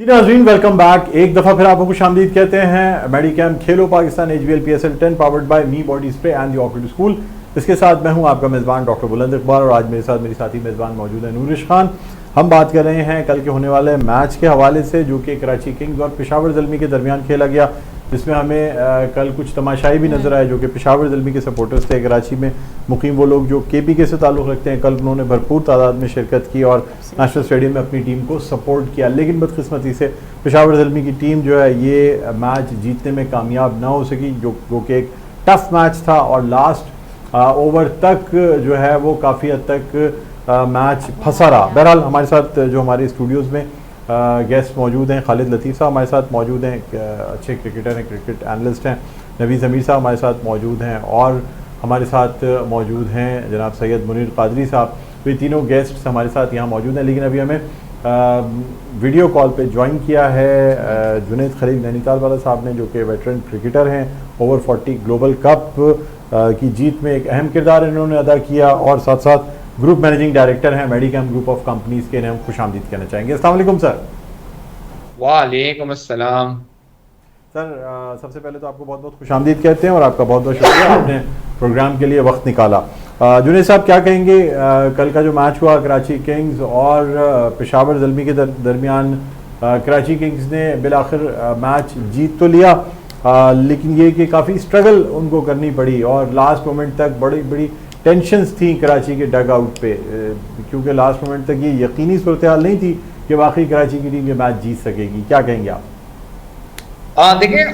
जी नाज़रीन, welcome back. एक दफ़ा फिर आपको खुशामदीद कहते हैं। मेडिकैम खेलो Pakistan HBL PSL 10 powered by me body spray and the orchid school. इसके साथ मैं हूं आपका मेज़बान डॉक्टर बुलंद इकबाल और आज मेरे साथ मेरी साथी मेज़बान मौजूद है नूरिश खान। हम बात कर रहे हैं कल के होने वाले मैच के हवाले से जो कि कराची किंग्स और पेशावर ज़ल्मी के दरमियान खेला गया, जिसमें हमें कल कुछ तमाशाई भी नज़र आए जो कि पेशावर ज़ल्मी के सपोर्टर्स थे। कराची में मुकीम वो लोग जो KPK से ताल्लुक़ रखते हैं, कल उन्होंने भरपूर तादाद में शिरकत की और नेशनल स्टेडियम में अपनी टीम को सपोर्ट किया। लेकिन बदकिस्मती से पेशावर ज़ल्मी की टीम जो है ये मैच जीतने में कामयाब ना हो सकी, जो कि एक टफ मैच था और लास्ट ओवर तक जो है वो काफ़ी हद तक मैच फंसा रहा। बहरहाल हमारे साथ जो हमारे स्टूडियोज़ में गेस्ट मौजूद हैं, खालिद लतीफ़ साहब हमारे साथ मौजूद हैं, अच्छे क्रिकेटर हैं, क्रिकेट एनालिस्ट हैं। नवीज़ ज़मीर साहब हमारे साथ मौजूद हैं और हमारे साथ मौजूद हैं जनाब सैयद मुनीर कादरी साहब। तो ये तीनों गेस्ट हमारे साथ यहाँ मौजूद हैं। लेकिन अभी हमें वीडियो कॉल पे ज्वाइन किया है जुनैद खलील नैनीताल वाला साहब ने, जो कि वेटरन क्रिकेटर हैं। ओवर 40 ग्लोबल कप की जीत में एक अहम किरदार इन्होंने अदा किया और साथ साथ ग्रुप मैनेजिंग डायरेक्टर हैं मेडिकैम ग्रुप ऑफ कंपनीज के। हम खुशामदीद कहना चाहेंगे। अस्सलाम वालेकुम सर। वालेकुम अस्सलाम। सर सबसे पहले तो आपको बहुत बहुत खुशामदीद कहते हैं और आपका बहुत बहुत शुक्रिया, आपने प्रोग्राम के लिए वक्त निकाला। जुनैद साहब क्या कहेंगे, कल का जो मैच हुआ कराची किंग्स और पेशावर ज़ल्मी के दरमियान, कराची किंग्स ने बिलाखिर मैच जीत तो लिया, लेकिन ये कि काफ़ी स्ट्रगल उनको करनी पड़ी और लास्ट मोमेंट तक बड़ी बड़ी टेंशन्स थी कराची के डग आउट पे, क्योंकि लास्ट मोमेंट तक ये यकीनी सूरत हाल नहीं थी कि वाकई कराची की टीम ये मैच जीत सकेगी। क्या कहेंगे आप? देखिए,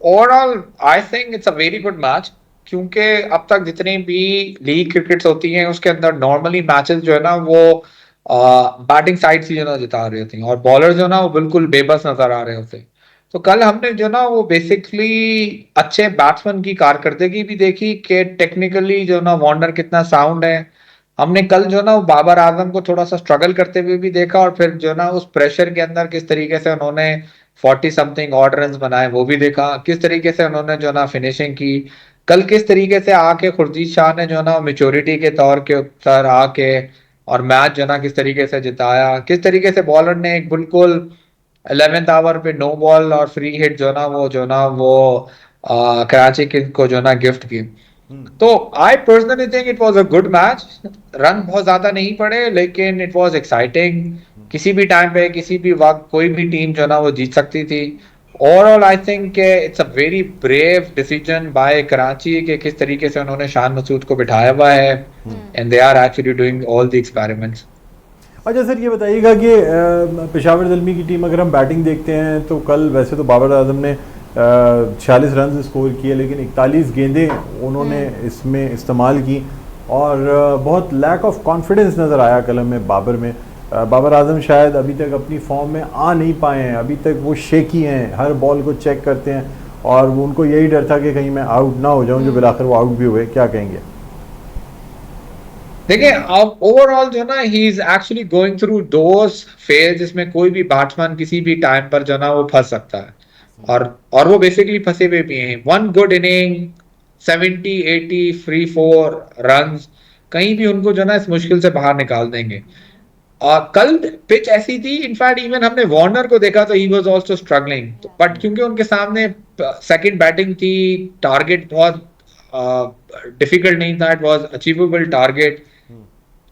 overall I think it's a very good match, क्योंकि अब तक जितनी भी लीग क्रिकेट्स होती हैं उसके अंदर नॉर्मली मैचेस जो है ना वो बैटिंग साइड से जो ना जिता रहे होते हैं और बॉलर जो ना वो बिल्कुल बेबस नजर आ रहे होते हैं। तो कल हमने जो ना वो बेसिकली अच्छे बैट्समैन की कारकर्दगी भी देखी कि टेक्निकली जो ना वार्नर कितना साउंड है। हमने कल जो ना वो बाबर आजम को थोड़ा सा स्ट्रगल करते हुए भी देखा और फिर जो ना उस प्रेशर के अंदर किस तरीके से उन्होंने 40 समथिंग ऑड रन बनाए वो भी देखा, किस तरीके से उन्होंने जो ना फिनिशिंग की। कल किस तरीके से आके खुर्शीद शाह ने जो ना मेच्योरिटी के तौर के ऊपर आके और मैच जो ना किस तरीके से जिताया, किस तरीके से बॉलर ने एक बिल्कुल 11th आवर पे नो बॉल और फ्री हिट जो ना वो कराची किंग्स को जो ना गिफ्ट की। तो I personally think it was a good match. Run बहुत ज्यादा नहीं पड़े लेकिन इट वाज एक्साइटिंग। किसी भी टाइम पे किसी भी वक्त कोई भी टीम जो ना वो जीत सकती थी। Overall I think it's a very brave decision by Karachi कि किस तरीके से उन्होंने शान मसूद को बिठाया हुआ है and they are actually doing all the experiments. अच्छा सर, ये बताइएगा कि पेशावर ज़ल्मी की टीम अगर हम बैटिंग देखते हैं तो कल वैसे तो बाबर आजम ने 46 रन स्कोर किए, लेकिन 41 गेंदें उन्होंने इसमें इस्तेमाल की और बहुत लैक ऑफ कॉन्फिडेंस नज़र आया कल में बाबर में। बाबर आजम शायद अभी तक अपनी फॉर्म में आ नहीं पाए हैं, अभी तक वो शेकी हैं, हर बॉल को चेक करते हैं और वो उनको यही डर था कि कहीं मैं आउट ना हो जाऊं, जो बिलाखिर वो आउट भी हुए। क्या कहेंगे? देखिए, अब ओवरऑल जो ना he is actually going through those phase जिसमें कोई भी बैट्समैन किसी भी टाइम पर जो ना वो फंस सकता है और वो बेसिकली फंसे हुए भी हैं। One good inning 70-80 free 4 run कहीं भी उनको जो ना इस मुश्किल से बाहर निकाल देंगे। कल पिच ऐसी थी, इनफैक्ट इवन हमने वार्नर को देखा तो he was also struggling, but क्योंकि उनके सामने सेकंड बैटिंग थी, टारगेट बहुत डिफिकल्ट नहीं था, इट वाज अचीवेबल टारगेट,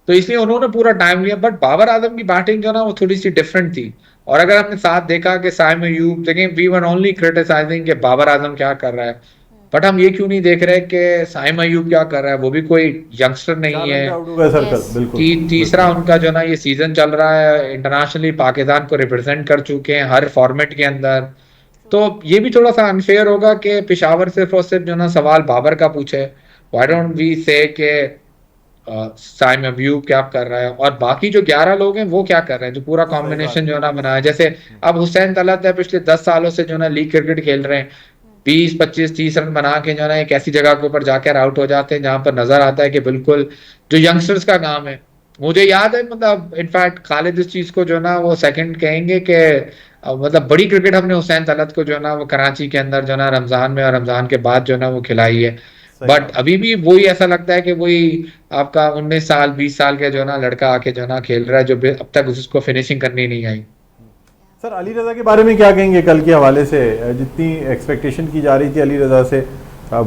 तो इसलिए उन्होंने पूरा टाइम लिया। बट बाबर आजम की बैटिंग जो ना वो थोड़ी सी डिफरेंट थी और अगर हमने साथ देखा कि साइम अयूब, देखें वी वर ओनली क्रिटिसाइजिंग कि बाबर आजम क्या कर रहा है, बट हम ये क्यों नहीं देख रहे कि साइम अयूब क्या कर रहा है। वो भी कोई यंगस्टर नहीं 4 रन है। पे आउट हो गए सर कल। बिल्कुल तीसरा बिल्कुल। उनका जो ना ये सीजन चल रहा है, इंटरनेशनली पाकिस्तान को रिप्रेजेंट कर चुके हैं हर फॉर्मेट के अंदर। तो ये भी थोड़ा सा अनफेयर होगा कि पेशावर सिर्फ और सिर्फ जो ना सवाल बाबर का पूछे। व्हाई डोंट वी से कि साइम अयूब क्या कर रहा है और बाकी जो 11 लोग हैं वो क्या कर रहे हैं, जो पूरा सही बात कॉम्बिनेशन है। जो ना बनाया। जैसे अब हुसैन तलत है, पिछले 10 सालों से जो ना लीग क्रिकेट खेल रहे हैं, 20-25-30 रन बना के जो ना एक ऐसी जगह के ऊपर जाकर आउट हो जाते हैं जहां पर नजर आता है कि बिल्कुल जो यंगस्टर्स का काम है। मुझे याद है, मतलब इनफैक्ट खालिद इस चीज को जो ना वो सेकंड कहेंगे कि मतलब बड़ी क्रिकेट हमने हुसैन तलत को जो ना वो कराची के अंदर जो ना रमजान में और रमजान के बाद जो ना वो खिलाई है। सही बट बात। अभी भी वही ऐसा लगता है कि वही आपका 19 साल 20 साल का जो ना लड़का आके जो ना खेल रहा है, जो अब तक उसको फिनिशिंग करनी नहीं आई। सर अली रज़ा के बारे में क्या कहेंगे? कल के हवाले से जितनी एक्सपेक्टेशन की जा रही थी अली रज़ा से,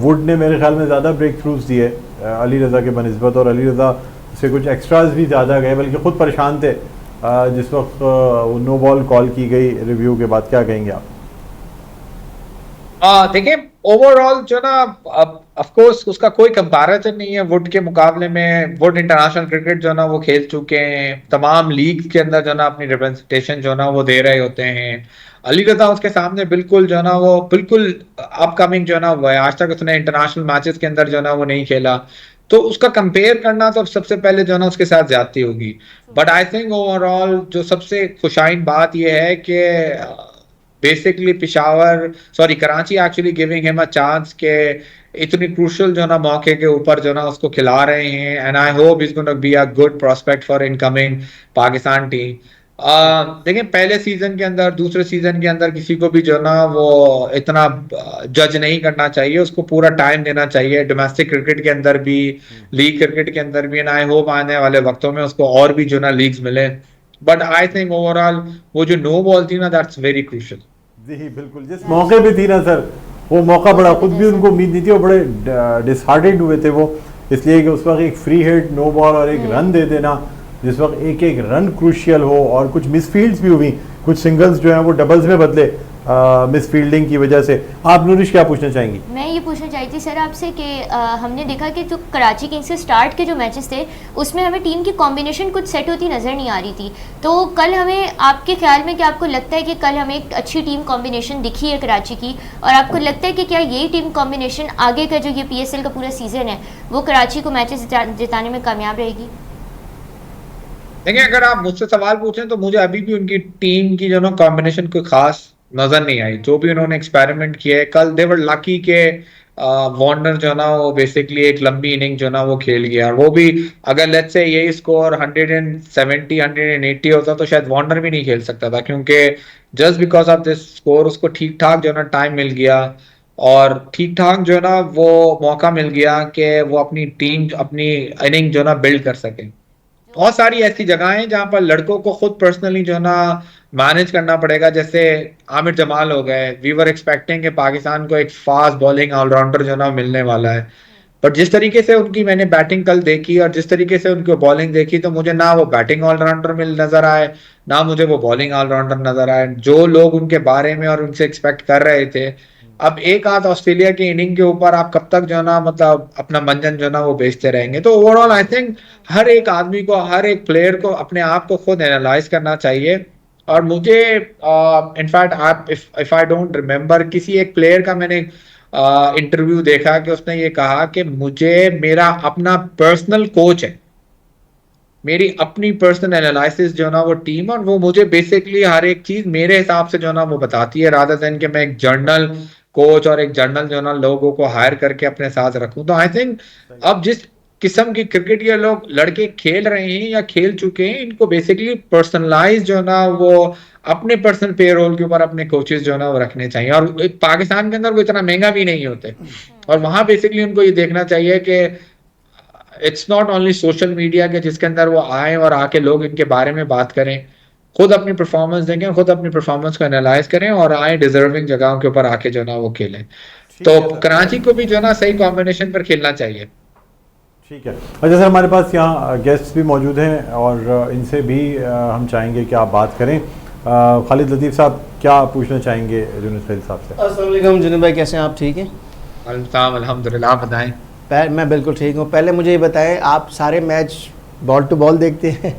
वुड ने मेरे ख्याल में ज़्यादा ब्रेक थ्रूज दिए अली रज़ा के बनिस्बत, और अली रज़ा से कुछ एक्स्ट्राज भी ज़्यादा गए, बल्कि ख़ुद परेशान थे जिस वक्त नो बॉल कॉल की गई रिव्यू के बाद। क्या कहेंगे आप? देखिए ओवरऑल जो ना, ऑफ कोर्स उसका कोई कंपैरिजन नहीं है वुड के मुकाबले में। वुड इंटरनेशनल क्रिकेट जो ना वो खेल चुके हैं, तमाम लीग के अंदर जो ना अपनी रिप्रेजेंटेशन जो ना वो दे रहे होते हैं। अली रजा उसके सामने बिल्कुल जो ना वो बिल्कुल अपकमिंग जो ना वो है, आज तक उसने इंटरनेशनल मैचेस के अंदर जो ना वो नहीं खेला, तो उसका कंपेयर करना तो सबसे पहले जो ना उसके साथ ज्यादती होगी। बट आई थिंक ओवरऑल जो सबसे खुशाइन बात यह है कि basically Peshawar sorry Karachi actually giving him a chance के इतनी क्रूशल जो ना मौके के ऊपर जो ना उसको खिला रहे हैं, and I hope is gonna be a good prospect for incoming Pakistan team. देखिए पहले सीजन के अंदर, दूसरे सीजन के अंदर किसी को भी जो ना वो इतना जज नहीं करना चाहिए, उसको पूरा टाइम देना चाहिए, डोमेस्टिक क्रिकेट के अंदर भी, लीग क्रिकेट के अंदर भी, एंड आई होप आने वाले वक्तों में उसको और भी जो ना लीग्स मिले। बट आई थिंक ओवरऑल वो जो नो बॉल थी ना, दैट्स वेरी क्रूशियल। जी बिल्कुल, जिस मौके पे थी ना सर, वो मौका बड़ा, खुद भी उनको उम्मीद नहीं थी और बड़े डिसहार्टेंड हुए थे वो, इसलिए कि उस वक्त एक फ्री हिट नो बॉल और एक रन दे देना, जिस वक्त एक एक रन क्रूशियल हो, और कुछ मिसफील्ड्स भी हुई, कुछ सिंगल्स जो हैं वो डबल्स में बदले मिसफील्डिंग की वजह से। आप नूरिश क्या पूछना चाहेंगी? मैं ये पूछना चाहती थी सर आपसे कि हमने देखा कि जो कराची किंग्स के स्टार्ट के जो मैचेस थे उसमें हमें टीम की कॉम्बिनेशन कुछ सेट होती नज़र नहीं आ रही थी, तो कल हमें, आपके ख्याल में क्या आपको लगता है कि कल हमें एक अच्छी टीम कॉम्बिनेशन दिखी है कराची की, और आपको लगता है कि क्या यही टीम कॉम्बिनेशन आगे का जो ये PSL का पूरा सीजन है वो कराची को मैचेस जिताने में कामयाब रहेगी? देखिए अगर आप मुझसे सवाल पूछें तो मुझे अभी भी उनकी टीम की जो ना कॉम्बिनेशन कोई खास नजर नहीं आई। जो भी उन्होंने एक्सपेरिमेंट किया है, कल देवर लकी के वार्नर जो ना वो बेसिकली एक लंबी इनिंग जो ना वो खेल गया, और वो भी अगर लेट्स से यही स्कोर 170 180 होता तो शायद वार्नर भी नहीं खेल सकता था, क्योंकि just because of this score उसको ठीक ठाक जो ना टाइम मिल गया, और ठीक ठाक जो ना वो मौका मिल गया कि वो अपनी टीम, अपनी इनिंग जो ना बिल्ड कर सके। बहुत सारी ऐसी जगह हैं जहां पर लड़कों को खुद पर्सनली जो ना मैनेज करना पड़ेगा, जैसे आमिर जमाल हो गए। वी वर एक्सपेक्टिंग कि पाकिस्तान को एक फास्ट बॉलिंग ऑलराउंडर जो ना मिलने वाला है, बट जिस तरीके से उनकी मैंने बैटिंग कल देखी और जिस तरीके से उनकी बॉलिंग देखी, तो मुझे ना वो बैटिंग ऑलराउंडर मिल नजर आए, ना मुझे वो बॉलिंग ऑलराउंडर नजर आए जो लोग उनके बारे में और उनसे एक्सपेक्ट कर रहे थे। अब एक आध ऑस्ट्रेलिया की इनिंग के ऊपर आप कब तक जो ना मतलब अपना मंजन जो ना वो बेचते रहेंगे? तो ओवरऑल आई थिंक हर एक आदमी को, हर एक प्लेयर को अपने आप को खुद एनालाइज करना चाहिए। और मुझे इनफैक्ट आप इफ आई डोंट रिमेम्बर, किसी एक प्लेयर का मैंने इंटरव्यू देखा कि उसने ये कहा कि मुझे मेरा अपना पर्सनल कोच है, मेरी अपनी पर्सनल एनालिसिस जो ना वो टीम, और वो मुझे बेसिकली हर एक चीज मेरे हिसाब से जो ना वो बताती है, रादर देन कि मैं एक जर्नल कोच और एक जर्नल जो ना लोगों को हायर करके अपने साथ रखूं। तो आई थिंक अब जिस किस्म की क्रिकेट ये लोग लड़के खेल रहे हैं या खेल चुके हैं, इनको बेसिकली पर्सनलाइज जो ना वो अपने पर्सनल पेरोल के ऊपर अपने कोचेस जो ना वो रखने चाहिए। और पाकिस्तान के अंदर वो इतना महंगा भी नहीं होते, और वहां बेसिकली उनको ये देखना चाहिए कि it's not only social media के जिसके अंदर वो आए और आके लोग इनके बारे में बात करें, खुद अपनी परफॉर्मेंस देंगे, खुद अपनी परफॉर्मेंस को एनालाइज करें और आए डिजर्विंग जगहों के ऊपर आके जो ना वो खेलें। तो कराची को भी जो ना सही कॉम्बिनेशन पर खेलना चाहिए। ठीक है। अच्छा सर, हमारे पास यहाँ गेस्ट भी मौजूद हैं और इनसे भी हम चाहेंगे कि आप बात करें। खालिद लतीफ़ साहब, क्या पूछना चाहेंगे जुनैद खलील साहब से? अस्सलाम वालेकुम जुनैद भाई, कैसे हैं आप? ठीक हैं अल्हम्दुलिल्लाह, आप बताएं। मैं बिल्कुल ठीक हूँ। पहले मुझे ये बताएं, आप सारे मैच बॉल टू बॉल देखते हैं?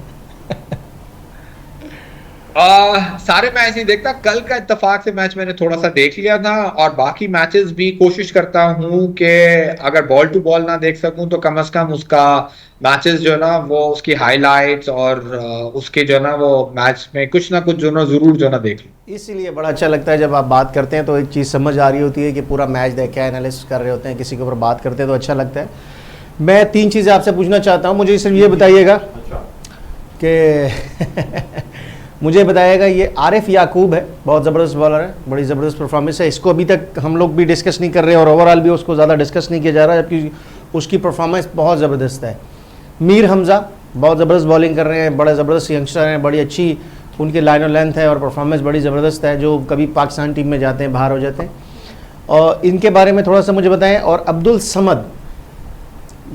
सारे मैच नहीं देखता, कल का इत्तेफाक से मैच मैंने थोड़ा सा देख लिया था, और बाकी मैचेस भी कोशिश करता हूँ कि अगर बॉल टू बॉल ना देख सकूं तो कम से कम उसका मैचेस जो ना वो उसकी हाइलाइट्स और उसके जो ना वो मैच में कुछ ना कुछ जो ना जरूर जो ना देख लूं। इसीलिए बड़ा अच्छा लगता है जब आप बात करते हैं तो एक चीज़ समझ आ रही होती है कि पूरा मैच देख के एनालिसिस कर रहे होते हैं, किसी के ऊपर बात करते हैं तो अच्छा लगता है। मैं 3 चीज़ें आपसे पूछना चाहता हूँ। मुझे सिर्फ ये बताइएगा कि मुझे बताइएगा, ये आरिफ याकूब है, बहुत ज़बरदस्त बॉलर है, बड़ी ज़बरदस्त परफॉर्मेंस है, इसको अभी तक हम लोग भी डिस्कस नहीं कर रहे और ओवरऑल भी उसको ज़्यादा डिस्कस नहीं किया जा रहा है, जबकि उसकी परफॉर्मेंस बहुत ज़बरदस्त है। मीर हमज़ा बहुत ज़बरदस्त बॉलिंग कर रहे हैं, बड़े ज़बरदस्त यंगस्टर हैं, बड़ी अच्छी उनकी लाइन ऑफ लेंथ है और परफॉर्मेंस बड़ी ज़बरदस्त है, जो कभी पाकिस्तान टीम में जाते हैं बाहर हो जाते हैं। और इनके बारे में थोड़ा सा मुझे बताएं। और अब्दुल समद,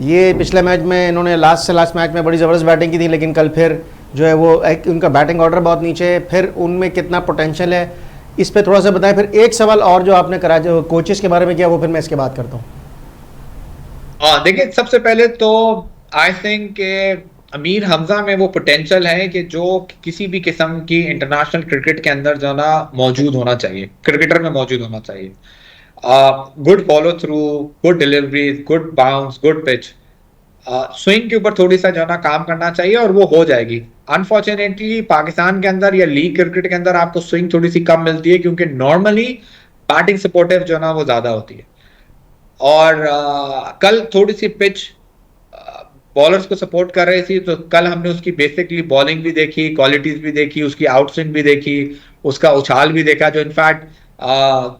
ये पिछले मैच में इन्होंने लास्ट मैच में बड़ी ज़बरदस्त बैटिंग की थी, लेकिन कल फिर जो है वो उनका बैटिंग ऑर्डर बहुत नीचे है, फिर उनमें कितना पोटेंशियल है इस पर थोड़ा सा बताएं। फिर एक सवाल और जो आपने करा जो कोचेस के बारे में किया, वो फिर मैं इसके बात करता हूँ। देखिए, सबसे पहले तो आई थिंक के अमीर हमजा में वो पोटेंशियल है कि जो किसी भी किस्म की इंटरनेशनल क्रिकेट के अंदर जो ना मौजूद होना चाहिए, क्रिकेटर में मौजूद होना चाहिए। Good follow through, good delivery, good bounce, good pitch, swing के ऊपर थोड़ी सा जो ना काम करना चाहिए और वो हो जाएगी। अनफॉर्चुनेटली पाकिस्तान के अंदर या लीग क्रिकेट के अंदर आपको स्विंग थोड़ी सी कम मिलती है, क्योंकि नॉर्मली बैटिंग सपोर्टिव जो ना वो ज्यादा होती है। और कल थोड़ी सी पिच बॉलर्स को सपोर्ट कर रही थी, तो कल हमने उसकी बेसिकली बॉलिंग भी देखी, क्वालिटीज भी देखी, उसकी आउटस्विंग भी देखी, उसका उछाल भी देखा, जो इनफैक्ट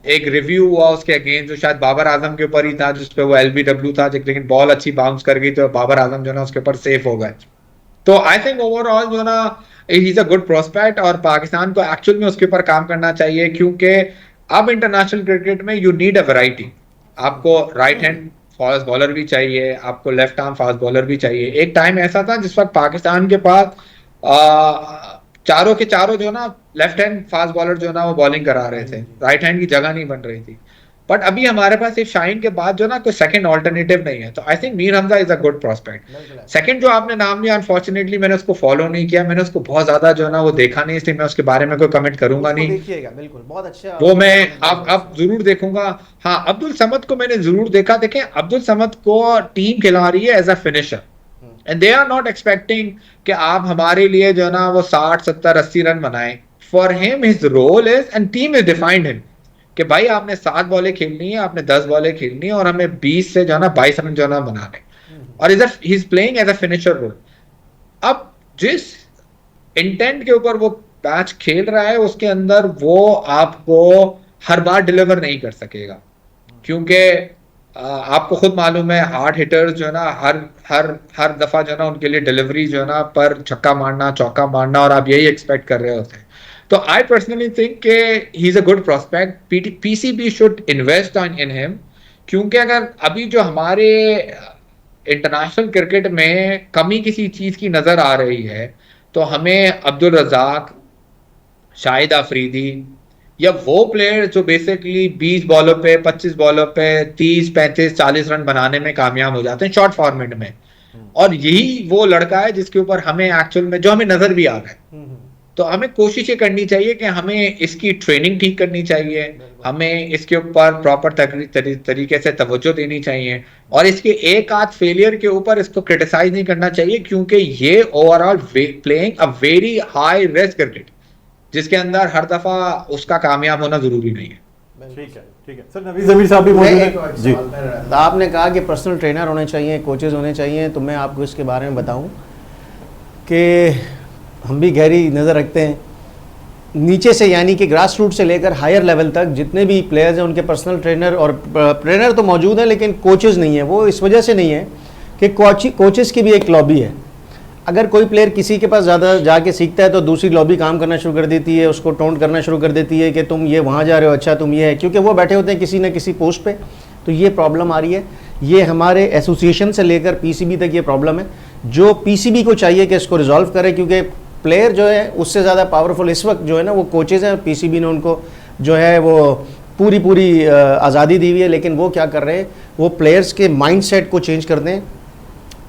एक रिव्यू हुआ उसके अगेंस्ट जो शायद बाबर आजम के ऊपर ही था, जिसपे वो LBW था, लेकिन बॉल अच्छी बाउंस कर गई तो बाबर आजम जो ना उसके ऊपर सेफ हो गए। तो आई थिंक ओवरऑल जो ना he is a good prospect, और पाकिस्तान को एक्चुअल में उसके ऊपर काम करना चाहिए, क्योंकि अब इंटरनेशनल क्रिकेट में यू नीड अ वैरायटी। आपको राइट हैंड फास्ट बॉलर भी चाहिए, आपको लेफ्ट आर्म फास्ट बॉलर भी चाहिए। एक टाइम ऐसा था जिस वक्त पाकिस्तान के पास चारों के चारों जो ना लेफ्ट हैंड फास्ट बॉलर जो ना वो बॉलिंग करा रहे थे, राइट हैंड की जगह नहीं बन रही थी। बट अभी हमारे पास एक शाइन के बाद जो ना कोई सेकंड ऑल्टरनेटिव नहीं है, तो I think Mir Hamza is a good prospect. Second जो आपने नाम लिया, अनफॉर्चुनेटली मैंने उसको फॉलो नहीं किया, मैंने उसको बहुत ज्यादा जो ना वो देखा नहीं, इसलिए मैं उसके बारे में कोई कमेंट करूंगा नहीं। देखिएगा, बिल्कुल बहुत अच्छा, वो मैं अब जरूर देखूंगा। हाँ, अब्दुल समद को मैंने जरूर देखा। देखें, अब्दुल समद को टीम खिला रही है as a finisher, and they are not expecting कि आप हमारे लिए जो ना वो 60 70 80 रन बनाएं। For him his role is, and team is defined him, कि भाई आपने 7 बॉलें खेलनी है, आपने 10 बॉलें खेलनी है, और हमें 20 से जो ना 22 रन जो ना बनाने, और इधर ही is playing as a finisher role. अब जिस इंटेंट के ऊपर वो मैच खेल रहा है, उसके अंदर वो आपको हर बार डिलीवर नहीं कर सकेगा, क्योंकि आपको खुद मालूम है हार्ड हिटर्स जो है ना हर दफा जो है ना उनके लिए डिलीवरी जो है ना पर छक्का मारना, चौका मारना, और आप यही एक्सपेक्ट कर रहे होते हैं। तो आई पर्सनली थिंक के he is a good prospect. PCB should invest in him, क्योंकि अगर अभी जो हमारे इंटरनेशनल क्रिकेट में कमी किसी चीज की नजर आ रही है, तो हमें अब्दुल रजाक, शाहिद आफरीदी, या वो प्लेयर जो बेसिकली 20 बॉलों पे 25 बॉलों पे 30 35 40 रन बनाने में कामयाब हो जाते हैं शॉर्ट फॉर्मेट में, और यही वो लड़का है जिसके ऊपर हमें एक्चुअल में जो हमें नजर भी आ रहा है। तो हमें कोशिश ये करनी चाहिए कि हमें इसकी ट्रेनिंग ठीक करनी चाहिए, हमें इसके ऊपर प्रॉपर तरीके से तवज्जो देनी चाहिए, और इसके एक आध फेलियर के ऊपर इसको क्रिटिसाइज नहीं करना चाहिए, क्योंकि ये overall playing a very high risk cricket, जिसके अंदर हर दफा उसका कामयाब होना जरूरी नहीं है। ठीक है सर, नवीद ज़मीर साहब भी मौजूद हैं जी। आपने कहा कि पर्सनल ट्रेनर होने चाहिए, कोचेज होने चाहिए, तो मैं आपको इसके बारे में बताऊं कि हम भी गहरी नज़र रखते हैं नीचे से, यानी कि ग्रास रूट से लेकर हायर लेवल तक जितने भी प्लेयर्स हैं उनके पर्सनल ट्रेनर और ट्रेनर तो मौजूद हैं, लेकिन कोचेज़ नहीं है। वो इस वजह से नहीं है कि कोचेज़ की भी एक लॉबी है। अगर कोई प्लेयर किसी के पास ज़्यादा जाके सीखता है तो दूसरी लॉबी काम करना शुरू कर देती है, उसको टोंट करना शुरू कर देती है कि तुम ये वहाँ जा रहे हो, अच्छा तुम ये है, क्योंकि वो बैठे होते हैं किसी न किसी पोस्ट पे। तो ये प्रॉब्लम आ रही है, ये हमारे एसोसिएशन से लेकर PCB तक ये प्रॉब्लम है, जो PCB को चाहिए कि इसको रिजॉल्व करे, क्योंकि प्लेयर जो है उससे ज़्यादा पावरफुल इस वक्त जो है ना वो कोचेज़ हैं। PCB ने उनको जो है वो पूरी आज़ादी दी हुई है, लेकिन वो क्या कर रहे हैं, वो प्लेयर्स के माइंडसेट को चेंज करते हैं।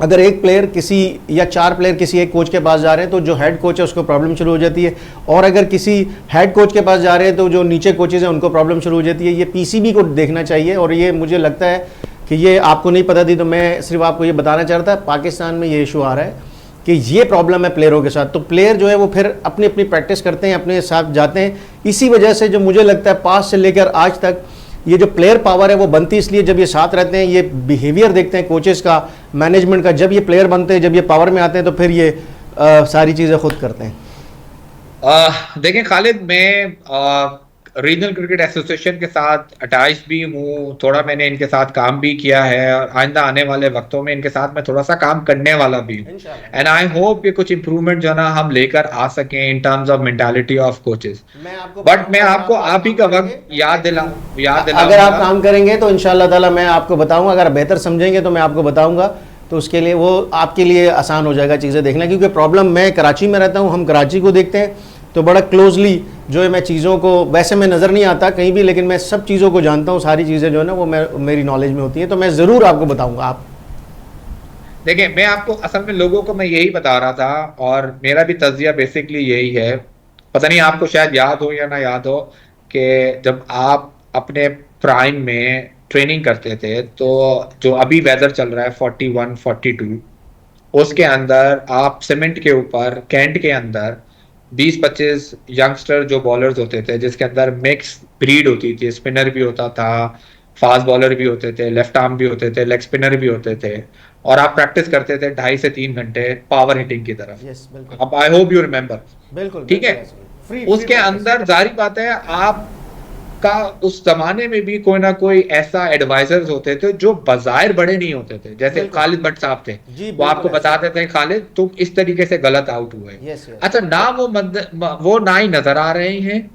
अगर एक प्लेयर किसी या 4 प्लेयर किसी एक कोच के पास जा रहे हैं तो जो हेड कोच है उसको प्रॉब्लम शुरू हो जाती है, और अगर किसी हेड कोच के पास जा रहे हैं तो जो नीचे कोचेज़ हैं उनको प्रॉब्लम शुरू हो जाती है। ये PCB को देखना चाहिए, और ये मुझे लगता है कि ये आपको नहीं पता थी, तो मैं सिर्फ आपको ये बताना चाह रहा था। पाकिस्तान में ये इशू आ रहा है कि ये प्रॉब्लम है प्लेयरों के साथ, तो प्लेयर जो है वो फिर अपनी अपनी प्रैक्टिस करते हैं, अपने साथ जाते हैं। इसी वजह से जो मुझे लगता है पास से लेकर आज तक ये जो प्लेयर पावर है वो बनती इसलिए जब ये साथ रहते हैं, ये बिहेवियर देखते हैं कोचेस का, मैनेजमेंट का। जब ये प्लेयर बनते हैं, जब ये पावर में आते हैं, तो फिर ये सारी चीज़ें खुद करते हैं। देखें खालिद, मैं रीजनल क्रिकेट एसोसिएशन के साथ अटैच भी हूँ, थोड़ा मैंने इनके साथ काम भी किया है और आइंदा आने वाले वक्तों में इनके साथ मैं थोड़ा सा काम करने वाला भी हूँ। इंशाल्लाह। एंड आई होप कि कुछ इम्प्रूवमेंट जो है ना हम लेकर आ सकें in terms of mentality of coaches. मैं आपको बट मैं बताऊंगा, आपको अगर आप ही काम का वक्त करेंगे- याद अगर आप दिलाऊंगा। काम करेंगे तो इंशाल्लाह ताला मैं आपको बताऊंगा, अगर बेहतर समझेंगे तो मैं आपको बताऊंगा, तो उसके लिए वो आपके लिए आसान हो जाएगा चीज़ें देखना। क्योंकि प्रॉब्लम, मैं कराची में रहता हूँ, हम कराची को देखते हैं तो बड़ा क्लोजली जो है मैं चीज़ों को, वैसे मैं नज़र नहीं आता कहीं भी, लेकिन मैं सब चीज़ों को जानता हूँ, सारी चीज़ें जो है ना वो मेरी नॉलेज में होती हैं, तो मैं ज़रूर आपको बताऊँगा। आप देखिए, मैं आपको असल में लोगों को मैं यही बता रहा था और मेरा भी तज्जिया बेसिकली यही है। पता नहीं आपको शायद याद हो या ना याद हो कि जब आप अपने प्राइम में ट्रेनिंग करते थे तो जो अभी वेदर चल रहा है 41 42, उसके अंदर आप सीमेंट के ऊपर कैंट के अंदर 20-25 यंगस्टर जो बॉलर्स होते थे, जिसके अंदर मिक्स ब्रीड होती थी, स्पिनर भी होता था, फास्ट बॉलर भी होते थे, लेफ्ट आर्म भी होते थे, लेग स्पिनर भी होते थे, और आप प्रैक्टिस करते थे 2.5 से 3 घंटे पावर हिटिंग की तरफ। यस बिल्कुल अब आई होप यू रिमेम्बर। बिल्कुल ठीक है, फ्री उसके अंदर जारी बात है आपका उस जमाने में भी कोई ना कोई ऐसा एडवाइजर्स होते थे जो बाजार बड़े नहीं होते थे, जैसे बिल्कुल। खालिद भट्ट साहब थे। जी, वो आपको बिल्कुल बताते थे खालिद तुम इस तरीके से गलत आउट हुए। यस यस अच्छा, ना वो ना ही नजर आ रहे हैं,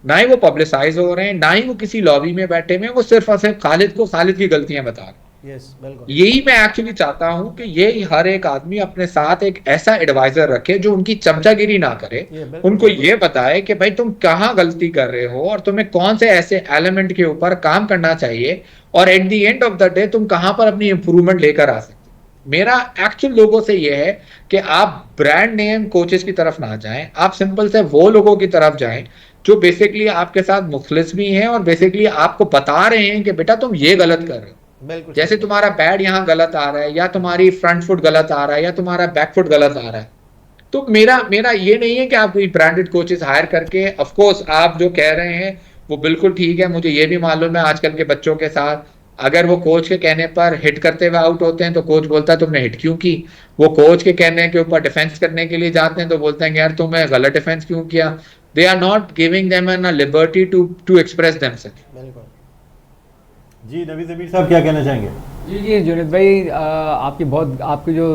ना ही वो पब्लिसाइज हो रहे हैं, ना ही वो किसी लॉबी में बैठे हुए हैं, वो सिर्फ और सिर्फ खालिद को खालिद की गलतियां बता रहे हैं। यस बिल्कुल यही मैं एक्चुअली चाहता हूं कि ये हर एक आदमी अपने साथ एक ऐसा एडवाइजर रखे जो उनकी चमचागिरी ना करे, ये बिल्कुल उनको ये बताए कि भाई तुम कहाँ गलती कर रहे हो और तुम्हें कौन से ऐसे एलिमेंट के ऊपर काम करना चाहिए और at the end of the day तुम कहाँ पर अपनी इंप्रूवमेंट लेकर आ सकते हो। मेरा एक्चुअल लोगों से ये है कि आप ब्रांड नेम कोचेस की तरफ ना जाएं, आप सिंपल से वो लोगों की तरफ जाएं जो बेसिकली आपके साथ मुखलिस भी हैं और बेसिकली आपको बता रहे हैं कि बेटा तुम ये गलत कर रहे हो। बिल्कुल जैसे तुम्हारा पैड यहाँ गलत आ रहा है, या तुम्हारी फ्रंट फुट गलत आ रहा है, या तुम्हारा बैक फुट गलत आ रहा है, तो मेरा ये नहीं है कि आप कोई ब्रांडेड कोचेस हायर करके, ऑफ कोर्स आप जो कह रहे हैं वो बिल्कुल ठीक है। मुझे ये भी मालूम है आजकल के बच्चों के साथ अगर वो कोच के कहने पर हिट करते हुए आउट होते हैं तो कोच बोलता है तुमने हिट क्यों की। वो कोच के कहने के ऊपर डिफेंस करने के लिए जाते हैं तो बोलते हैं यार तुमने गलत डिफेंस क्यों किया। They are not giving them an liberty to express themself. बिल्कुल जी नवीद ज़मीर साहब क्या कहना चाहेंगे? जी जी जुनैद भाई, आपकी जो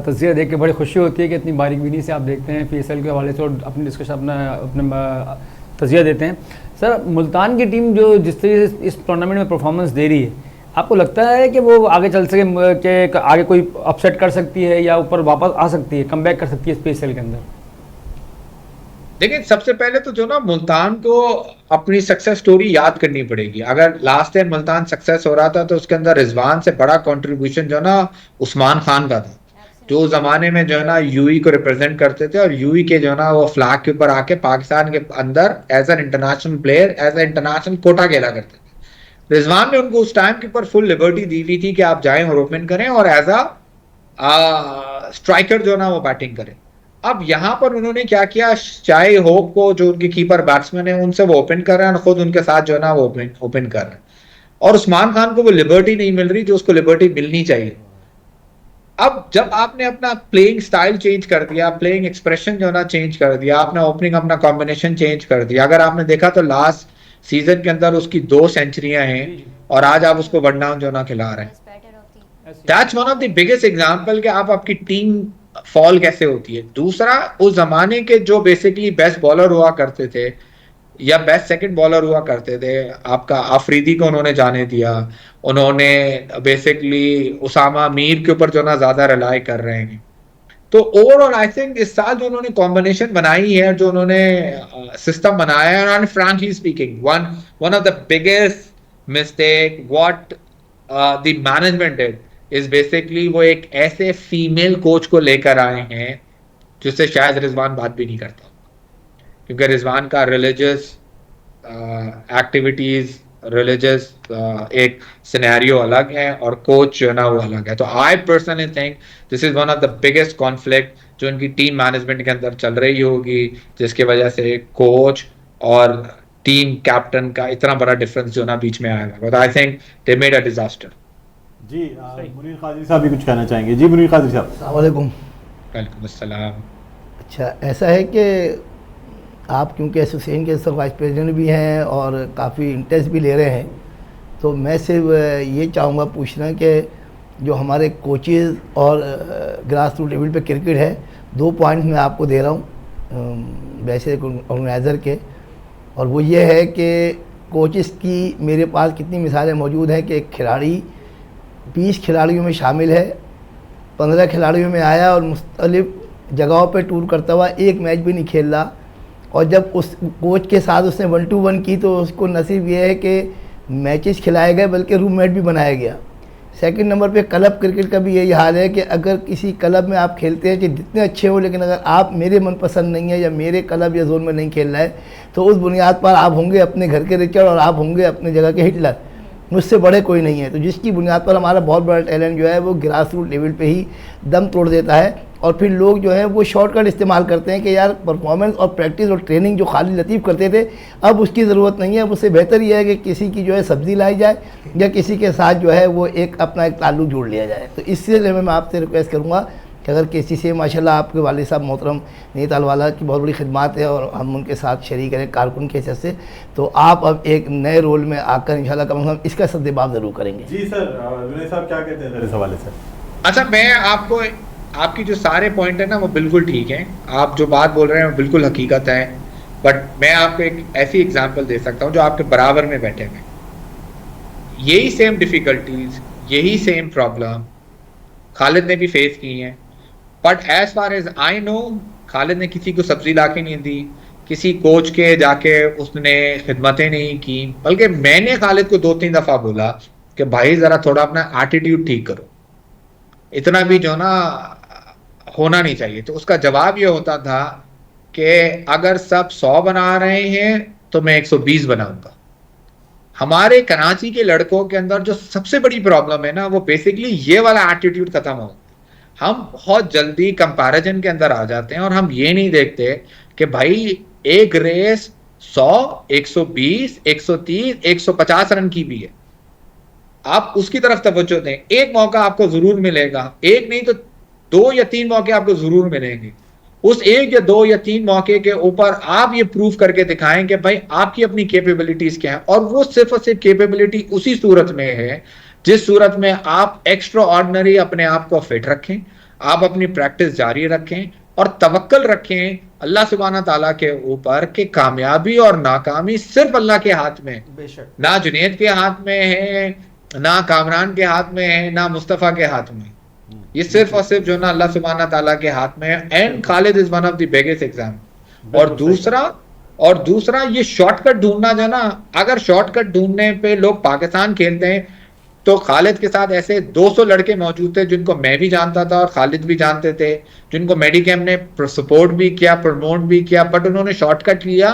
तस्वीर देख के बड़ी खुशी होती है कि इतनी बारीकबीनी से आप देखते हैं PSL के हवाले से और अपनी डिस्कशन अपने तस्वीर देते हैं। सर, मुल्तान की टीम जो जिस तरीके से इस टूर्नामेंट में परफॉर्मेंस दे रही है, आपको लगता है कि वो आगे चल सके, कि आगे कोई अपसेट कर सकती है या ऊपर वापस आ सकती है, कम बैक कर सकती है इस PSL के अंदर? देखिए, सबसे पहले तो जो ना मुल्तान को अपनी सक्सेस स्टोरी याद करनी पड़ेगी। अगर लास्ट टाइम मुल्तान सक्सेस हो रहा था तो उसके अंदर रिजवान से बड़ा कंट्रीब्यूशन जो ना उस्मान खान का था, जो ज़माने में जो है ना यूई को रिप्रेजेंट करते थे और यूई के जो ना वो फ्लैग के ऊपर आके पाकिस्तान के अंदर as an international player, as an international quota खेला करते थे। रिजवान ने उनको उस टाइम के ऊपर फुल लिबर्टी दी हुई थी कि आप जाएं और ओपन करें और एज अ स्ट्राइकर जो ना वो बैटिंग करें। अब यहाँ पर उन्होंने क्या किया, चाहे होप को जो उनके कीपर बैट्समैन है उनसे वो ओपन कर रहे हैं और खुद उनके साथ जो है ना वो ओपन कर रहे हैं, और उस्मान खान को वो लिबर्टी नहीं मिल रही जो उसको लिबर्टी मिलनी चाहिए। अब जब आपने अपना प्लेइंग स्टाइल चेंज कर दिया, प्लेइंग एक्सप्रेशन जो ना चेंज कर दिया, आपने ओपनिंग अपना कॉम्बिनेशन चेंज कर दिया, अगर आपने देखा तो लास्ट सीजन के अंदर उसकी 2 सेंचुरियां हैं और आज आप उसको वन डाउन जो ना खिला रहे हैं। That's one of the biggest example कि आप आपकी टीम फॉल कैसे होती है। दूसरा, उस जमाने के जो बेसिकली बेस्ट बॉलर हुआ करते थे या बेस्ट सेकंड बॉलर हुआ करते थे, आपका आफरीदी को उन्होंने जाने दिया, उन्होंने बेसिकली उसामा मीर के ऊपर जो ना ज्यादा रिलाई कर रहे हैं। तो ओवरऑल आई थिंक इस साल जो उन्होंने कॉम्बिनेशन बनाई है, जो उन्होंने सिस्टम बनाया है, and frankly speaking one of the biggest mistake what the management did is basically वो एक ऐसे फीमेल कोच को लेकर आए हैं जिससे शायद रिजवान बात भी नहीं करता, क्योंकि रिजवान का रिलीजियस एक्टिविटीज, रिलीजियस एक सिनेरियो अलग है और कोच जो है ना वो अलग है। तो I personally think this is one of the biggest conflict जो उनकी टीम मैनेजमेंट के अंदर चल रही होगी, जिसकी वजह से कोच और टीम कैप्टन का इतना बड़ा डिफरेंस जो ना बीच में आएगा। But I think they made a disaster. जी मुनीर कादरी साहब भी कुछ कहना चाहेंगे? जी मुनीर कादरी साहब। अस्सलाम वालेकुम। वालेकुम अस्सलाम। अच्छा, ऐसा है कि आप क्योंकि एसोसिएशन के सब वाइस प्रेसिडेंट भी हैं और काफ़ी इंटरेस्ट भी ले रहे हैं, तो मैं सिर्फ ये चाहूँगा पूछना कि जो हमारे कोचेज़ और ग्रास रूट लेवल पे क्रिकेट है, 2 पॉइंट मैं आपको दे रहा हूँ वैसे ऑर्गेनाइज़र के, और वो ये है कि कोचेज़ की मेरे पास कितनी मिसालें मौजूद हैं कि एक खिलाड़ी 20 खिलाड़ियों में शामिल है, 15 खिलाड़ियों में आया और मुख्तलिफ जगहों पे टूर करता हुआ एक मैच भी नहीं खेल रहा, और जब उस कोच के साथ उसने 1-2-1 की तो उसको नसीब ये है कि मैचेस खिलाए गए बल्कि रूममेट भी बनाया गया। सेकंड नंबर पे क्लब क्रिकेट का भी यही हाल है कि अगर किसी क्लब में आप खेलते हैं कि जितने अच्छे हो, लेकिन अगर आप मेरे मनपसंद नहीं है या मेरे क्लब या जोन में नहीं खेल रहा है, तो उस बुनियाद पर आप होंगे अपने घर के रिचर्ड और आप होंगे अपने जगह के हिटलर, मुझसे बड़े कोई नहीं है। तो जिसकी बुनियाद पर हमारा बहुत बड़ा टैलेंट जो है वो ग्रास रूट लेवल पे ही दम तोड़ देता है, और फिर लोग जो है वो शॉर्टकट इस्तेमाल करते हैं कि यार परफॉर्मेंस और प्रैक्टिस और ट्रेनिंग जो खाली लतीफ़ करते थे अब उसकी ज़रूरत नहीं है। अब उससे बेहतर ये है कि किसी की जो है सब्ज़ी लाई जाए या किसी के साथ जो है वो अपना एक ताल्लुक़ जोड़ लिया जाए। तो इसलिए मैं आपसे रिक्वेस्ट करूँगा कि अगर किसी से माशाल्लाह आपके वालिद साहब मोहतरम नीताल वाला की बहुत बड़ी खिदमत है और हम उनके साथ शरीक हैं कारकुन के हैसियत से, तो आप अब एक नए रोल में आकर इंशाल्लाह कम से कम इसका सद्देबाब ज़रूर करेंगे। जी सर, जुनैद साहब क्या कहते हैं सर इस हवाले से? अच्छा, मैं आपको आपकी जो सारे पॉइंट है ना वो बिल्कुल ठीक है, आप जो बात बोल रहे हैं वो बिल्कुल हकीकत है, बट मैं आपको एक ऐसी एग्जांपल दे सकता हूँ जो आपके बराबर में बैठे हुए, यही सेम डिफिकल्टीज, यही सेम प्रॉब्लम खालिद ने भी फेस की हैं, but as far as I know Khalid ने किसी को सब्जी ला के नहीं दी, किसी कोच के जाके उसने खिदमतें नहीं की, बल्कि मैंने खालिद को 2-3 दफ़ा बोला कि भाई ज़रा थोड़ा अपना एटीट्यूड ठीक करो, इतना भी जो ना होना नहीं चाहिए। तो उसका जवाब ये होता था कि अगर सब 100 बना रहे हैं तो मैं 120 बनाऊंगा। हमारे कराची के लड़कों के अंदर जो सबसे बड़ी प्रॉब्लम है ना वो बेसिकली ये वाला एटीट्यूड खत्म हो, हम बहुत जल्दी कंपैरिजन के अंदर आ जाते हैं और हम ये नहीं देखते कि भाई एक रेस 100, 120, 130, 150 रन की भी है, आप उसकी तरफ तवज्जो दें। एक मौका आपको जरूर मिलेगा, एक नहीं तो 2 या 3 मौके आपको जरूर मिलेंगे। उस 1 या 2 या 3 मौके के ऊपर आप ये प्रूव करके दिखाएं कि भाई आपकी अपनी कैपेबिलिटीज क्या है, और वो सिर्फ और सिर्फ कैपेबिलिटी उसी सूरत में है जिस सूरत में आप एक्स्ट्रा ऑर्डिनरी अपने आप को फिट रखें, आप अपनी प्रैक्टिस जारी रखें और तवक्कल रखें अल्लाह सुब्हाना ताला के ऊपर कि कामयाबी और नाकामी सिर्फ अल्लाह के हाथ में, ना जुनैद के हाथ में है, ना कामरान के हाथ में है, ना मुस्तफ़ा के हाथ में, ये सिर्फ और सिर्फ जो ना अल्लाह सुब्हाना ताला के हाथ में है। And Khalid is one of the biggest example. और दूसरा ये शॉर्टकट ढूंढना जो ना, अगर शॉर्टकट ढूंढने पे लोग पाकिस्तान खेलते हैं तो खालिद के साथ ऐसे 200 लड़के मौजूद थे जिनको मैं भी जानता था और खालिद भी जानते थे, जिनको मेडिकेम ने सपोर्ट भी किया, प्रमोट भी किया, बट उन्होंने शॉर्टकट लिया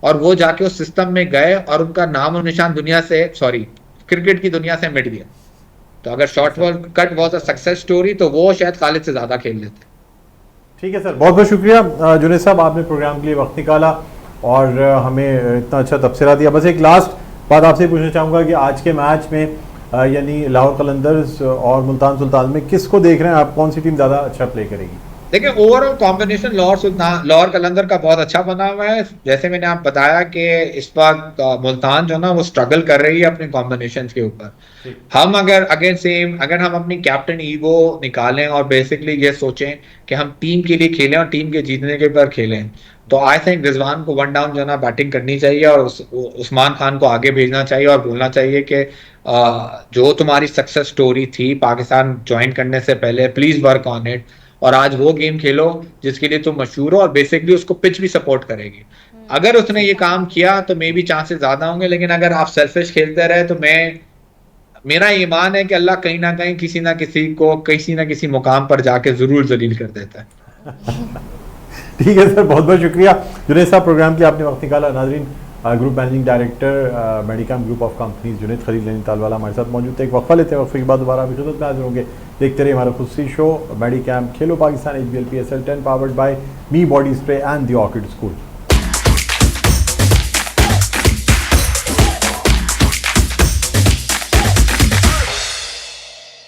और वो जाके उस सिस्टम में गए और उनका नाम और निशान दुनिया से, सॉरी क्रिकेट की दुनिया से मिट गया। तो अगर shortcut was a success story तो वो शायद खालिद से ज्यादा खेल लेते। ठीक है सर, बहुत बहुत शुक्रिया जुनैद साहब, आपने प्रोग्राम के लिए वक्त निकाला और हमें इतना अच्छा तबसरा दिया। बस एक लास्ट बात आपसे पूछना चाहूँगा कि आज के मैच में यानी लाहौर कलंदर्स और मुल्तान सुल्तान में किसको देख रहे हैं आप, कौन सी टीम ज़्यादा अच्छा प्ले करेगी? देखिए, ओवरऑल कॉम्बिनेशन लाहौर कलंदर का बहुत अच्छा बना हुआ है। जैसे मैंने आप बताया कि इस वक्त मुल्तान जो ना वो स्ट्रगल कर रही है अपने कॉम्बिनेशन के ऊपर। हम अगर हम अपनी कैप्टन ईगो निकालें और बेसिकली ये सोचें कि हम टीम के लिए खेलें और टीम के जीतने के ऊपर खेलें, तो आई थिंक रिजवान को 1 डाउन जो ना बैटिंग करनी चाहिए और उस्मान खान को आगे भेजना चाहिए और बोलना चाहिए कि जो तुम्हारी सक्सेस स्टोरी थी पाकिस्तान ज्वाइन करने से पहले, प्लीज वर्क ऑन इट, और आज वो गेम खेलो जिसके लिए तुम मशहूर हो, और बेसिकली उसको पिच भी सपोर्ट करेगी। अगर उसने ये काम किया तो मे बी चांसेस ज्यादा होंगे, लेकिन अगर आप सेल्फिश खेलते रहे तो मेरा ईमान है कि अल्लाह कहीं ना कहीं किसी ना किसी मुकाम पर जाके जरूर जलील कर देता है। ठीक है सर, बहुत बहुत शुक्रिया जुनैद साहब, प्रोग्राम के आपने वक्त निकाला। नाजरीन, group managing director Medicam group of companies Junaid Khalil Nainital वाला हमारे साथ मौजूद थे। एक वक्फा लेते हैं, वक्फे के बाद दोबारा अभी खिदमत में हाजिर होंगे। देखते रहिए हमारा खुशी show मेडिकैम Khelo Pakistan HBL PSL 10 powered by me body spray and the orchid school.